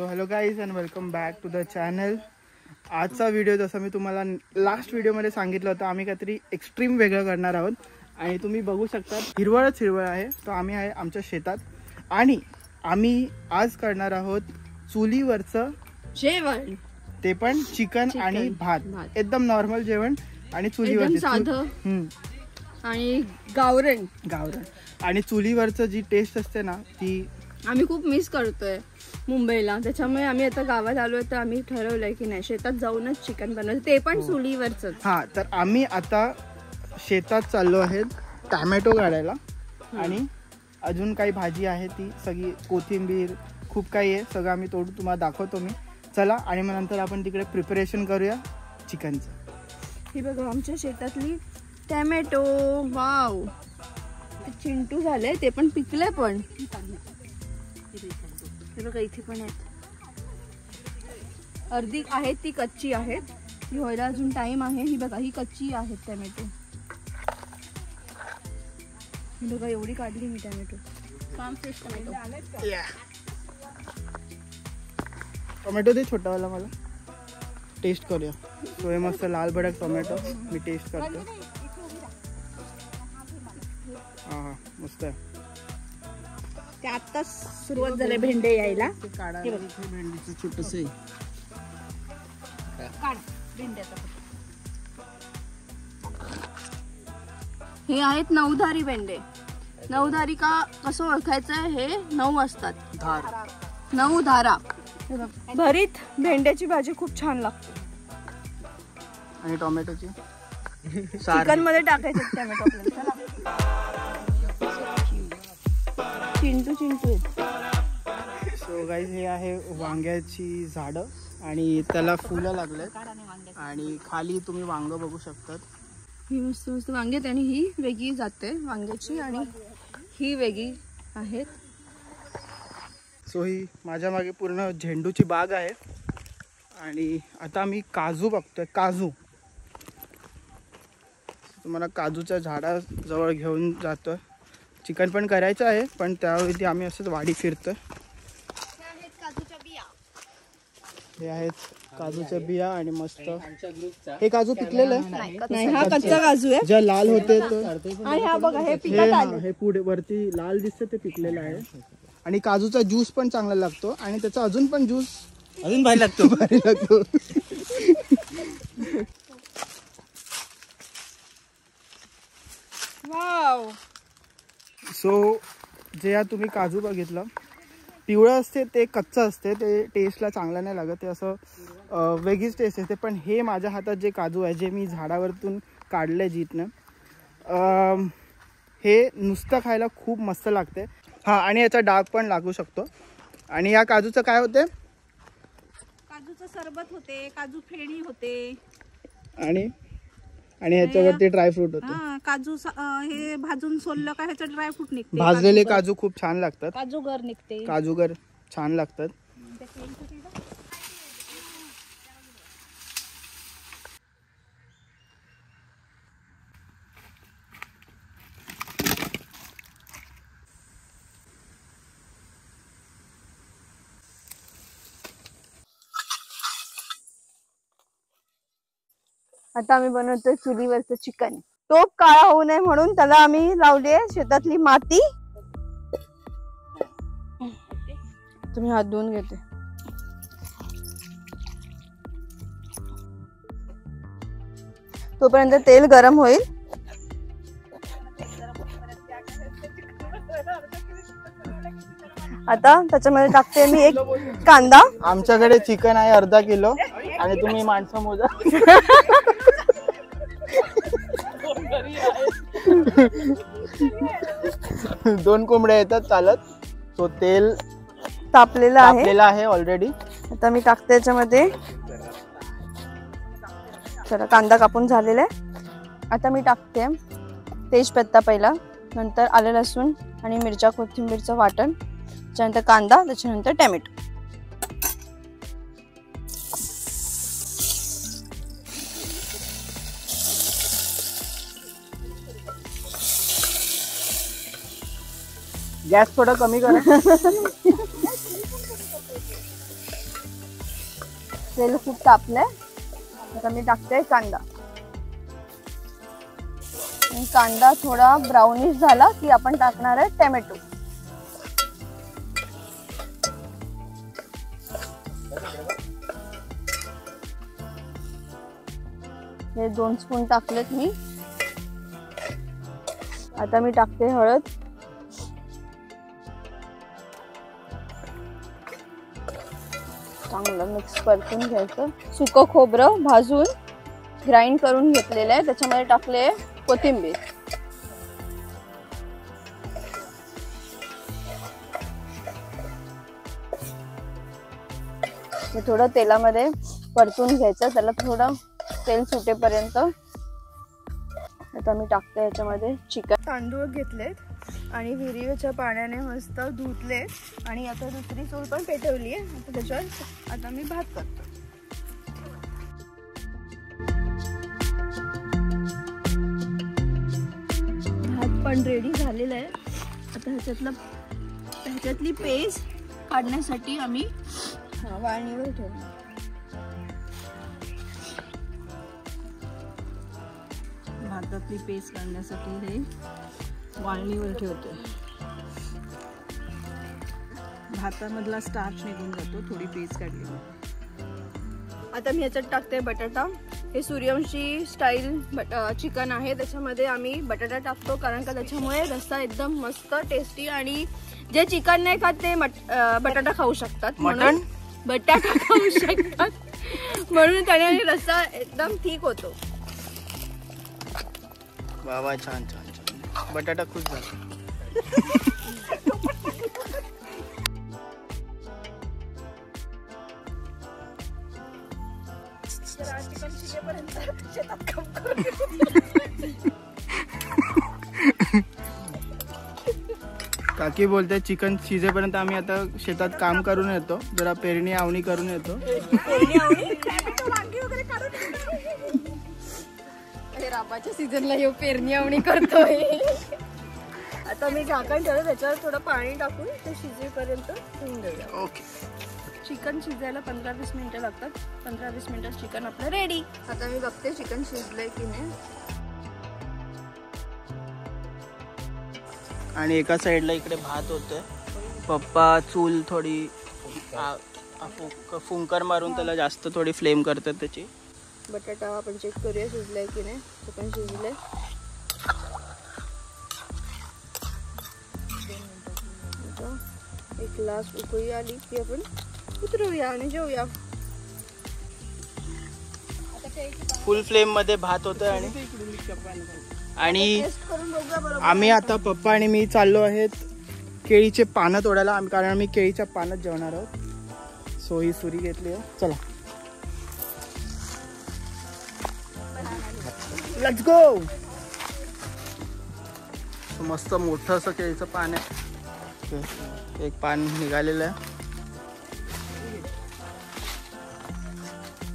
So hello guys and welcome back to the channel. आजचा video जसं मी तुम्हाला लास्ट व्हिडिओमध्ये सांगितलं होतं, आम्ही काहीतरी एक्स्ट्रीम वेगळं करणार आहोत. आणि तुम्ही बघू शकता हिरवळच हिरवळ आहे. तो आम्ही आहे आमच्या शेतात आणि आम्ही आज करणार आहोत चुलीवरचं जेवण, ते पण चिकन आणि भात. एकदम नॉर्मल जेवण आणि चुलीवर साधं आणि गावरण. आणि चुलीवरचं जी टेस्ट असते ना, ती आम्ही खूप मिस करतोय मुंबईला. त्याच्यामुळे आम्ही आता गावात आलोय तर आम्ही ठरवलंय की नाही, शेतात जाऊनच चिकन बनवायचं, ते पण चुलीवरच. हा, तर आम्ही आता शेतात चाललो आहेत टॅमॅटो काढायला. आणि अजून काही भाजी आहे, ती सगळी कोथिंबीर खूप काही आहे, सगळं आम्ही तोडून तुम्हाला दाखवतो मी. चला, आणि मग नंतर आपण तिकडे प्रिपरेशन करूया चिकनचं. ही बघा आमच्या शेतातली टॅमॅटो. वाव, चिंटू झालंय, ते पण पिकलंय. पण हे बघा इथे पण आहेत, अर्धी आहेत ती कच्ची आहेत, ही व्हायला अजून टाइम आहे. ही बघा ही कच्ची आहेत टॅमॅटो. ही बघा एवढी काढली मी टॅमॅटो. काम फ्रेश टॅमॅटो. टोमॅटो दे छोटावाला, मला टेस्ट करूया. तो हे मस्त लाल भडक टोमॅटो मी टेस्ट करतो. हा मस्त आहे. ते आत्ताच सुरुवात झाली भेंडे यायला. भेंडीचं छोटस हे आहेत नऊधारी भेंडे. नऊधारी का कसं ओळखायचं, हे 9 असतात, 9 धारा. भरीत भेंड्याची भाजी खूप छान लागते. आणि टोमॅटोची चिकन मध्ये टाकायचे टोमॅटो आपल्याला. चिंटू सो गाईज, हे आहे वांग्याची झाडं आणि त्याला फुलं लागलेत. आणि खाली तुम्ही वांग बघू शकतात. ही मस्त मस्त वांगे आहेत आणि ही वेगळी जाते वांग्याची आणि ही वेगळी आहेत. सो ही माझ्या मागे पूर्ण झेंडूची बाग आहे. आणि आता मी काजू बघतोय. काजू, तुम्हाला काजूच्या झाडाजवळ घेऊन जातोय. चिकन पण करायचं आहे, पण त्यावेळी आम्ही असंच वाडी फिरतोय. हे आहेत काजूच्या बिया आणि मस्त हे काजू पिकलेलं आहे. नाही, हा कच्चा काजू आहे. ज्या लाल होते आणि हा बघा हे पिकत आले. हे पुढे वरती लाल दिसतं, ते पिकलेलं आहे. आणि काजूचा ज्यूस पण चांगला लागतो आणि त्याचा अजून पण ज्यूस अजून भारी लागतो. वाव. सो जे तुम्ही काजू बघितलं, पिवळं असते ते कच्चं असते, ते टेस्टला चांगलं नाही लागत, ते असं वेगळीच टेस्ट असते. पण हे माझ्या हातात जे काजू आहे, जे मी झाडावरतून काढले जीतनं, हे नुसतं खायला खूप मस्त लागते. हा, आणि याचा डाग पण लागू शकतो. आणि या काजूचं काय होते, काजूचं सरबत होते, काजू फेणी होते. आणि ह्याच्यावरती ड्रायफ्रूट होते. काजू हे भाजून सोललं का ह्याचं ड्रायफ्रूट निघते. भाजलेले काजू खूप छान लागतात. काजूगर निघते. काजूगर छान लागतात. आता आम्ही बनवतोय चुलीवरचं चिकन. टोप काळा होऊ नये म्हणून त्याला आम्ही लावली आहे शेतातली माती. तुम्ही हात धुवून घेते. तोपर्यंत तेल गरम होईल. आता त्याच्यामध्ये टाकते मी एक कांदा. आमच्याकडे चिकन आहे 1/2 किलो आणि तुम्ही माणसं मोजा. 2 कोंबड्या येतात चालत. तो तेल तापलेला आहे ऑलरेडी. आता मी टाकते याच्यामध्ये. चला, कांदा कापून झालेला आहे. आता मी टाकते तेजपत्ता पहिला, नंतर आलं लसूण आणि मिरच्या कोथिंबीरचं वाटण, त्याच्यानंतर कांदा, त्याच्यानंतर टॅमॅटो. गॅस थोडा कमी करा. तेल खूप तापलंय. आता मी टाकते कांदा. आणि कांदा थोडा ब्राउनिश झाला की आपण टाकणार आहे टोमॅटो. हे 2 स्पून टाकलेत मी. आता मी टाकते हळद. चांगलं मिक्स परतून घ्यायचं. सुकं खोबरं भाजून ग्राइंड करून घेतलेलं आहे, त्याच्यामध्ये टाकले कोथिंबीर. हे थोडं तेलामध्ये परतून घ्यायचं, त्याला थोडं तेल सुटेपर्यंत. आता मी टाकते याच्यामध्ये चिकन. तांदूळ घेतलेत आणि विहिरीच्या पाण्याने मस्त धुतले आणि आता दुसरी चूल पण पेटवली आहे. आता त्याच्यावर आता मी भात करतो. भात पण रेडी झालेला आहे. आता ह्याच्यातली पेस्ट काढण्यासाठी आम्ही वाळणीवर ठेवतो. भातातली पेस्ट काढण्यासाठी हे वाळणीवर ठेवतोय. भातामधला स्टार्च निघून जातो थोडी पेस्ट काढली. आता मी याच्यात टाकते बटाटा. हे सूर्यवंशी स्टाईल चिकन आहे, त्याच्यामध्ये आम्ही बटाटा टाकतो कारण का त्याच्यामुळे रस्सा एकदम मस्त टेस्टी. आणि जे चिकन नाही खात ते बटाटा खाऊ शकतात. मटन बटाटा खाऊ शकतात म्हणून त्याने रस्सा एकदम ठीक होतो. वा छान छान छान. बटाटा खुश झाला. काकी बोलते चिकन शिजेपर्यंत आम्ही आता शेतात काम करून येतो, जरा पेरणी आवणी करून येतो. राबाच्या सीझनला येऊ पेरणी आवणी करतोय. आता मी झाकण ठेवलं, त्याच्यावर थोडं पाणी टाकून ते शिजेपर्यंत ठेवून देऊया. ओके. चिकन शिजायला 15-20 मिनिटं लागतात. 15-20 मिनिटात चिकन आपलं रेडी. आता मी बघते चिकन शिजलंय की नाही. आणि एका साईडला इकडे भात होतोय. पप्पा चूल थोडी फुंकर मारून त्याला जास्त थोडी फ्लेम करतात त्याची. बटाटा आपण चेक करूया शिजलाय की नाही. चिकन शिजलंय. एक ग्लास उकळी आली की आपण उतरवूया आणि जेवूया. फुल फ्लेम मध्ये भात होतोय. आणि आम्ही आता पप्पा आणि मी चाललो आहेत केळीचे पानं तोडायला, कारण आम्ही केळीच्या पानात जेवणार आहोत. सो ही सुरी घेतली आहे. चला लेट्स गो. मस्त मोठं असं केळीचं पान आहे. एक पान निघालेलं आहे.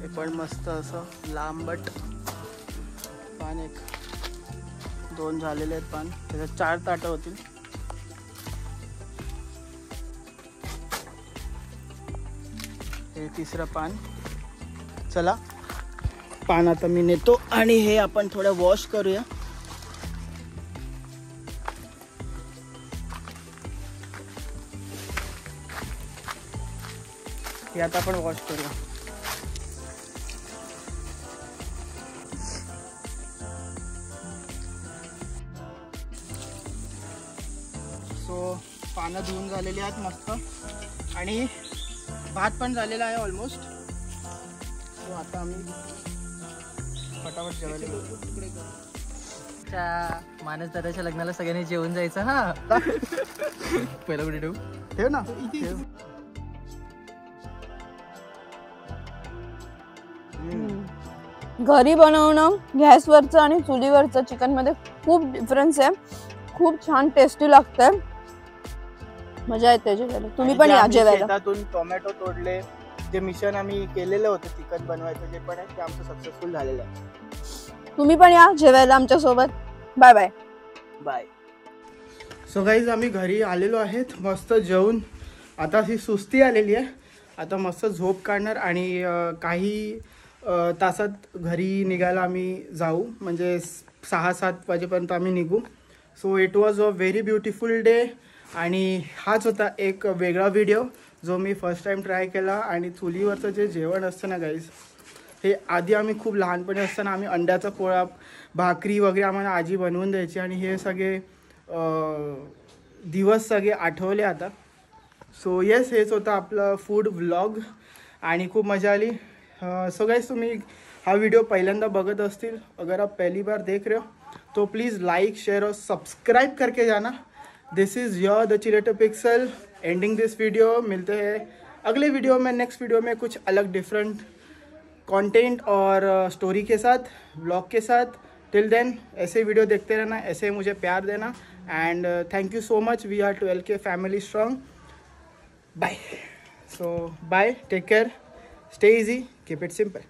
हे पण मस्त असं लांबट पान. 2 झालेले आहेत पान. त्याच्यात 4 ताटं होतील. हे 3रं पान. चला पान आता मी नेतो आणि हे आपण थोडं वॉश करूया. हे आता आपण वॉश करूया. सो पानं धुवून झालेली आहेत मस्त. आणि भात पण झालेला आहे ऑलमोस्ट. सो आता आम्ही फटाफट जेवायला घेऊ. मानस दादाच्या लग्नाला सगळ्यांनी जेवून जायचं. हा पहिला कुठे ठेव ना. घरी बनवणं गॅसवरचं आणि चुलीवरचं चिकन मध्ये खूप डिफरन्स आहे. खूप छान टेस्टी लागतंय. मजा येते जेवायला. तुम्ही पण या जेवायला. शेतातून टोमॅटो तोडले, जे मिशन आम्ही केलेलं होतं चिकन बनवायचं, जे पण आहे ते आमचं सक्सेसफुल झालेलं आहे. तुम्ही पण या जेवायला आमच्या सोबत. Bye bye bye. So guys आम्ही घरी आलेलो आहेत मस्त जेवून. आता ही सुस्ती आलेली आहे आता मस्त झोप काढणार आणि काही तासात घरी निघायला आम्ही जाऊ, म्हणजे 6-7 वाजेपर्यंत आम्ही निघू. So it was a very beautiful day. आणि हाच होता एक वेगळा व्हिडिओ जो मी फर्स्ट टाईम ट्राय केला. आणि चुलीवरचं जे जेवण असतं ना गाईज, हे आधी आम्ही खूप लहानपणी असताना आम्ही अंड्याचा पोळा, भाकरी वगैरे आम्हाला आजी बनवून द्यायची आणि हे सगळे दिवस सगळे आठवले आता. सो येस, हेच होतं आपलं फूड व्लॉग आणि खूप मजा आली. सो गाइस, तुम्ही हा व्हिडिओ पहिल्यांदा बघत असतील, अगर आप पहली बार देख रहे हो तो प्लीज़ लाइक, शेयर और सब्सक्राइब करके जाना. दिस इज़ योर द चिलेटो पिक्सल एंडिंग दिस वीडियो. मिलते हैं अगले वीडियो में, नेक्स्ट वीडियो में कुछ अलग डिफरेंट कंटेंट और स्टोरी के साथ, व्लॉग के साथ. टिल देन ऐसे वीडियो देखते रहना, ऐसे मुझे प्यार देना. And thank you so much. We are 12K family strong. Bye. So bye, take care, stay easy, keep it simple.